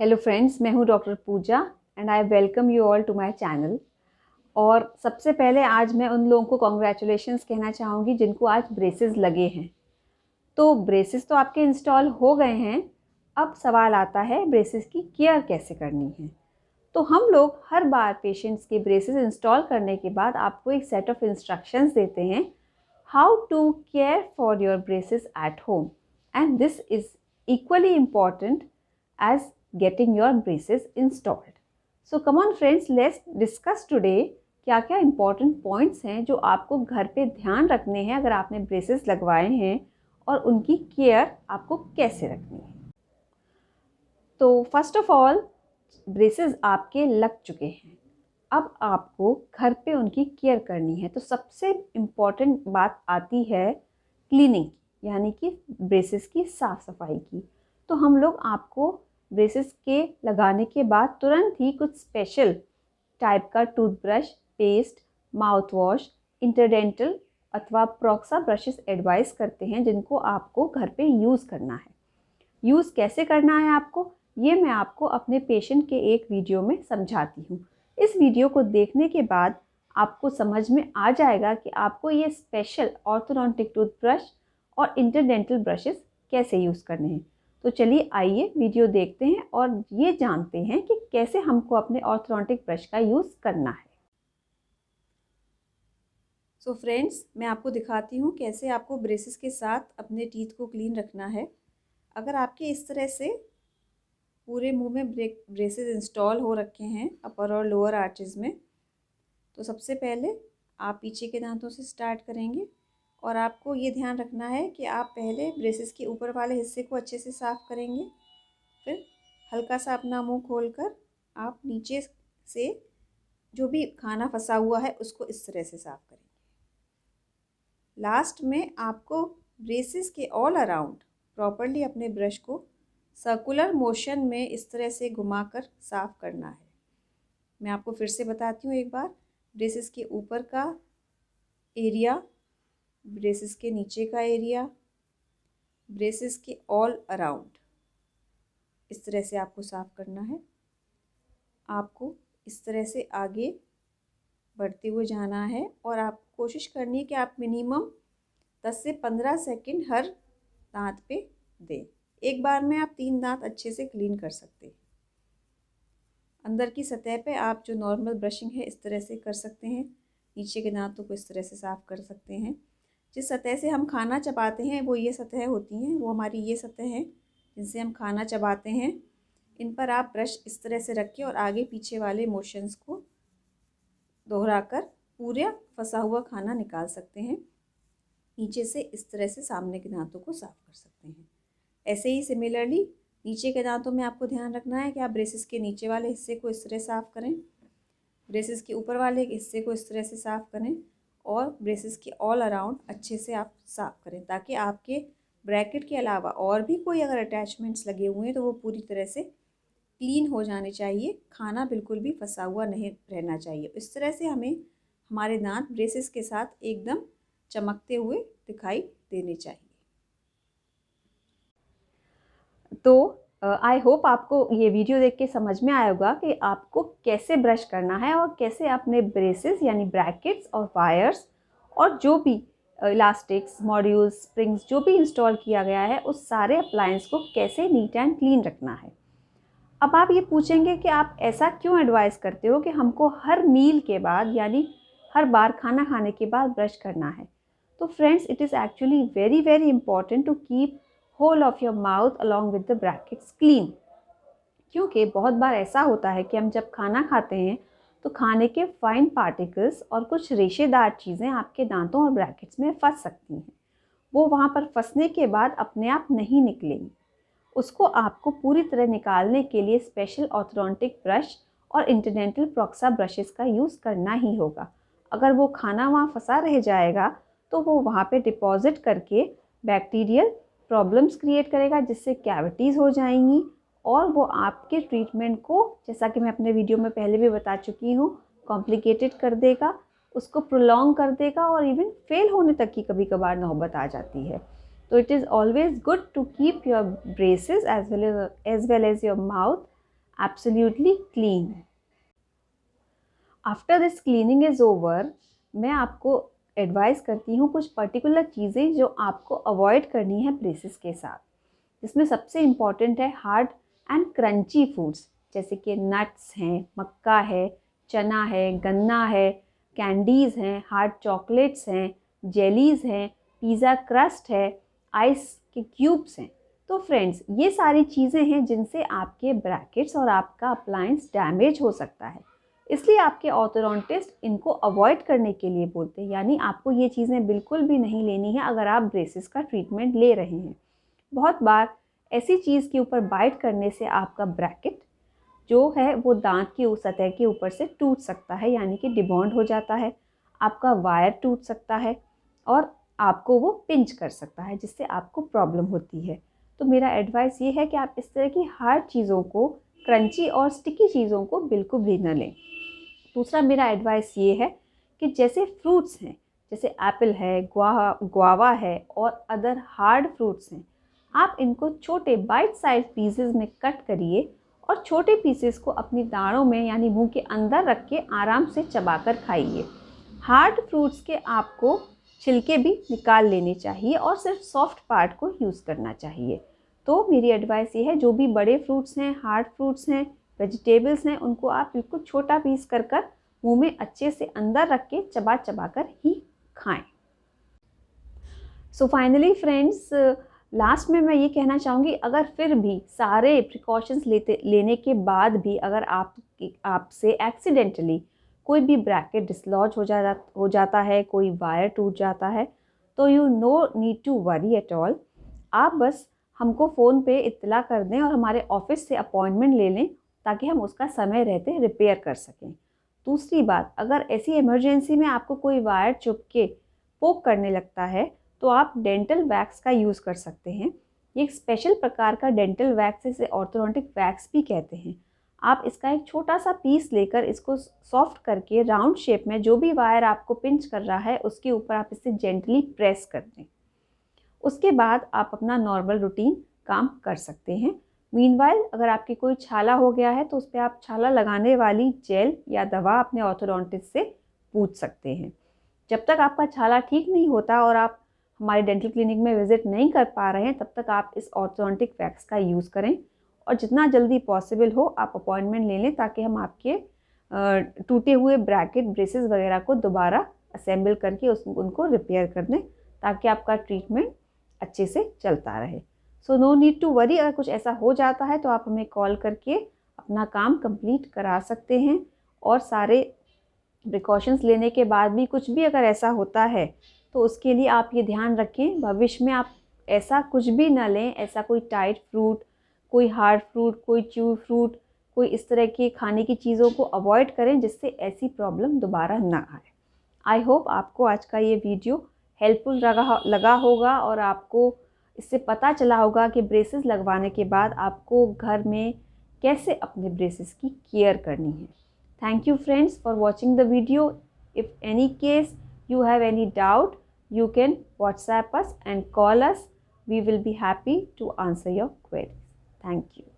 Hello friends, मैं हूं doctor Pooja and I welcome you all to my channel. और सबसे पहले आज मैं उन लोगों को कॉन्ग्रेचुलेशंस कहना चाहूँगी जिनको आज ब्रेसेस लगे हैं। तो ब्रेसेस तो आपके इंस्टॉल हो गए हैं, अब सवाल आता है ब्रेसेस की केयर कैसे करनी है। तो हम लोग हर बार पेशेंट्स के ब्रेसेस इंस्टॉल करने के बाद आपको एक सेट ऑफ इंस्ट्रक्शंस देते हैं how to care for your braces at home, and this is equally important as getting your braces installed. So come on friends, let's discuss today क्या क्या important points हैं जो आपको घर पे ध्यान रखने हैं अगर आपने ब्रेसेस लगवाए हैं, और उनकी केयर आपको कैसे रखनी है। तो फर्स्ट ऑफ ऑल, ब्रेसेस आपके लग चुके हैं, अब आपको घर पे उनकी केयर करनी है। तो सबसे इम्पॉर्टेंट बात आती है क्लीनिंग, यानी कि ब्रेसेस की साफ़ सफाई की। तो हम लोग आपको ब्रेसेस के लगाने के बाद तुरंत ही कुछ स्पेशल टाइप का toothbrush, paste, mouth wash, interdental अथवा प्रोक्सा ब्रशेस एडवाइस करते हैं जिनको आपको घर पे यूज़ करना है। यूज़ कैसे करना है आपको, ये मैं आपको अपने पेशेंट के एक वीडियो में समझाती हूँ। इस वीडियो को देखने के बाद आपको समझ में आ जाएगा कि आपको ये स्पेशल ऑर्थोडोंटिक टूथब्रश और इंटरडेंटल ब्रशेस कैसे यूज़ करने हैं। तो चलिए आइए वीडियो देखते हैं और ये जानते हैं कि कैसे हमको अपने ऑर्थोडोंटिक ब्रश का यूज़ करना है। सो फ्रेंड्स, मैं आपको दिखाती हूँ कैसे आपको ब्रेसेस के साथ अपने टीथ को क्लीन रखना है। अगर आपके इस तरह से पूरे मुंह में ब्रेसेस इंस्टॉल हो रखे हैं अपर और लोअर आर्चेस में, तो सबसे पहले आप पीछे के दांतों से स्टार्ट करेंगे और आपको ये ध्यान रखना है कि आप पहले ब्रेसेस के ऊपर वाले हिस्से को अच्छे से साफ़ करेंगे, फिर हल्का सा अपना मुंह खोलकर आप नीचे से जो भी खाना फंसा हुआ है उसको इस तरह से साफ़ करेंगे। लास्ट में आपको ब्रेसेस के ऑल अराउंड प्रॉपरली अपने ब्रश को सर्कुलर मोशन में इस तरह से घुमाकर साफ़ करना है। मैं आपको फिर से बताती हूँ एक बार, ब्रेसेस के ऊपर का एरिया, ब्रेसेस के नीचे का एरिया, ब्रेसेस के ऑल अराउंड, इस तरह से आपको साफ़ करना है। आपको इस तरह से आगे बढ़ते हुए जाना है और आप कोशिश करनी है कि आप मिनिमम 10 से 15 सेकंड हर दांत पे दें। एक बार में आप 3 दांत अच्छे से क्लीन कर सकते हैं। अंदर की सतह पे आप जो नॉर्मल ब्रशिंग है इस तरह से कर सकते हैं, नीचे के दांतों को इस तरह से साफ़ कर सकते हैं। जिस सतह से हम खाना चबाते हैं वो ये सतह होती हैं, वो हमारी ये सतह हैं जिनसे हम खाना चबाते हैं। इन पर आप ब्रश इस तरह से रखें और आगे पीछे वाले मोशंस को दोहराकर पूरा फंसा हुआ खाना निकाल सकते हैं। नीचे से इस तरह से सामने के दांतों को साफ़ कर सकते हैं। ऐसे ही सिमिलरली नीचे के दांतों में आपको ध्यान रखना है कि आप ब्रेसेस के नीचे वाले हिस्से को इस तरह साफ़ करें, ब्रेसेस के ऊपर वाले हिस्से को इस तरह से साफ़ करें और ब्रेसेस के ऑल अराउंड अच्छे से आप साफ़ करें, ताकि आपके ब्रैकेट के अलावा और भी कोई अगर अटैचमेंट्स लगे हुए हैं तो वो पूरी तरह से क्लीन हो जाने चाहिए। खाना बिल्कुल भी फंसा हुआ नहीं रहना चाहिए। इस तरह से हमें हमारे दांत ब्रेसेस के साथ एकदम चमकते हुए दिखाई देने चाहिए। तो आई होप आपको ये वीडियो देख के समझ में आया होगा कि आपको कैसे ब्रश करना है और कैसे अपने ब्रेसेस यानी ब्रैकेट्स और वायर्स और जो भी इलास्टिक्स, मॉड्यूल्स, स्प्रिंग्स जो भी इंस्टॉल किया गया है उस सारे अप्लायंस को कैसे नीट एंड क्लीन रखना है। अब आप ये पूछेंगे कि आप ऐसा क्यों एडवाइस करते हो कि हमको हर मील के बाद यानी हर बार खाना खाने के बाद ब्रश करना है। तो friends, it is actually very very important to keep whole of your mouth along with the brackets clean, क्योंकि बहुत बार ऐसा होता है कि हम जब खाना खाते हैं तो खाने के फाइन पार्टिकल्स और कुछ रेशेदार चीज़ें आपके दांतों और ब्रैकेट्स में फंस सकती हैं। वो वहाँ पर फंसने के बाद अपने आप नहीं निकलेंगी। उसको आपको पूरी तरह निकालने के लिए स्पेशल ऑर्थोडोंटिक ब्रश और इंटरडेंटल प्रोक्सा ब्रशेस का यूज़ करना ही होगा। अगर वो खाना वहाँ फंसा रह जाएगा तो वो वहाँ पे डिपॉजिट करके बैक्टीरियल प्रॉब्लम्स क्रिएट करेगा, जिससे कैविटीज़ हो जाएंगी और वो आपके ट्रीटमेंट को, जैसा कि मैं अपने वीडियो में पहले भी बता चुकी हूँ, कॉम्प्लिकेटेड कर देगा, उसको प्रोलॉन्ग कर देगा और इवन फेल होने तक की कभी कभार नौबत आ जाती है। तो it is always good to keep your braces as well as your mouth absolutely clean. After this cleaning is over, मैं आपको एडवाइस करती हूँ कुछ पर्टिकुलर चीज़ें जो आपको अवॉइड करनी है ब्रेसेस के साथ, जिसमें सबसे इम्पॉर्टेंट है हार्ड एंड क्रंची फूड्स, जैसे कि नट्स हैं, मक्का है, चना है, गन्ना है, कैंडीज़ हैं, हार्ड चॉकलेट्स हैं, जेलीज़ हैं, पिज़्ज़ा क्रस्ट है, आइस के क्यूब्स हैं। तो फ्रेंड्स, ये सारी चीज़ें हैं जिनसे आपके ब्रैकेट्स और आपका अप्लायंस डैमेज हो सकता है, इसलिए आपके ऑर्थोडोंटिस्ट इनको अवॉइड करने के लिए बोलते हैं। यानी आपको ये चीज़ें बिल्कुल भी नहीं लेनी है अगर आप ब्रेसेस का ट्रीटमेंट ले रहे हैं। बहुत बार ऐसी चीज़ के ऊपर बाइट करने से आपका ब्रैकेट जो है वो दांत की सतह के ऊपर से टूट सकता है, यानी कि डिबॉन्ड हो जाता है। आपका वायर टूट सकता है और आपको वो पिंच कर सकता है, जिससे आपको प्रॉब्लम होती है। तो मेरा एडवाइस ये है कि आप इस तरह की हार्ड चीज़ों को, क्रंची और स्टिकी चीज़ों को बिल्कुल भी न लें। दूसरा मेरा एडवाइस ये है कि जैसे फ्रूट्स हैं, जैसे एप्पल है, गुआवा है और अदर हार्ड फ्रूट्स हैं, आप इनको छोटे बाइट साइज पीसेस में कट करिए और छोटे पीसेस को अपनी दाढ़ों में यानी मुंह के अंदर रख के आराम से चबाकर खाइए। हार्ड फ्रूट्स के आपको छिलके भी निकाल लेने चाहिए और सिर्फ सॉफ्ट पार्ट को यूज़ करना चाहिए। तो मेरी एडवाइस ये है, जो भी बड़े फ्रूट्स हैं, हार्ड फ्रूट्स हैं, वेजिटेबल्स हैं, उनको आप बिल्कुल छोटा पीस कर मुंह में अच्छे से अंदर रख के चबा चबा कर ही खाएं। सो फाइनली फ्रेंड्स, लास्ट में मैं ये कहना चाहूँगी, अगर फिर भी सारे प्रिकॉशंस लेने के बाद भी अगर आपसे एक्सीडेंटली कोई भी ब्रैकेट डिसलॉज हो जाता है, कोई वायर टूट जाता है, तो you no need to worry at all. आप बस हमको फ़ोन पे इत्तला कर दें और हमारे ऑफिस से अपॉइंटमेंट ले लें, ताकि हम उसका समय रहते रिपेयर कर सकें। दूसरी बात, अगर ऐसी इमरजेंसी में आपको कोई वायर चुभ के पोक करने लगता है, तो आप डेंटल वैक्स का यूज़ कर सकते हैं। ये एक स्पेशल प्रकार का डेंटल वैक्स है, इसे ऑर्थोडोंटिक वैक्स भी कहते हैं। आप इसका एक छोटा सा पीस लेकर इसको सॉफ्ट करके राउंड शेप में जो भी वायर आपको पिंच कर रहा है उसके ऊपर आप इसे जेंटली प्रेस कर दें। उसके बाद आप अपना नॉर्मल रूटीन काम कर सकते हैं। मीनवाइल अगर आपकी कोई छाला हो गया है तो उस पर आप छाला लगाने वाली जेल या दवा अपने ऑर्थोडोंटिस्ट से पूछ सकते हैं। जब तक आपका छाला ठीक नहीं होता और आप हमारे डेंटल क्लिनिक में विजिट नहीं कर पा रहे हैं, तब तक आप इस ऑर्थोडोंटिक वैक्स का यूज़ करें और जितना जल्दी पॉसिबल हो आप अपॉइंटमेंट ले लें, ताकि हम आपके टूटे हुए ब्रैकेट, ब्रेसेस वगैरह को दोबारा असेंबल करके उनको रिपेयर कर दें, ताकि आपका ट्रीटमेंट अच्छे से चलता रहे। So no need to worry, अगर कुछ ऐसा हो जाता है तो आप हमें कॉल करके अपना काम कंप्लीट करा सकते हैं। और सारे प्रिकॉशंस लेने के बाद भी कुछ भी अगर ऐसा होता है तो उसके लिए आप ये ध्यान रखें, भविष्य में आप ऐसा कुछ भी ना लें, ऐसा कोई टाइट फ्रूट, कोई हार्ड फ्रूट, कोई च्यू फ्रूट, कोई इस तरह के खाने की चीज़ों को अवॉइड करें जिससे ऐसी प्रॉब्लम दोबारा ना आए। आई होप आपको आज का ये वीडियो हेल्पफुल लगा होगा और आपको इससे पता चला होगा कि ब्रेसेस लगवाने के बाद आपको घर में कैसे अपने ब्रेसेस की केयर करनी है। Thank you friends for watching the video. If any case you have any doubt, you can WhatsApp us and call us. We will be happy to answer your queries. Thank you.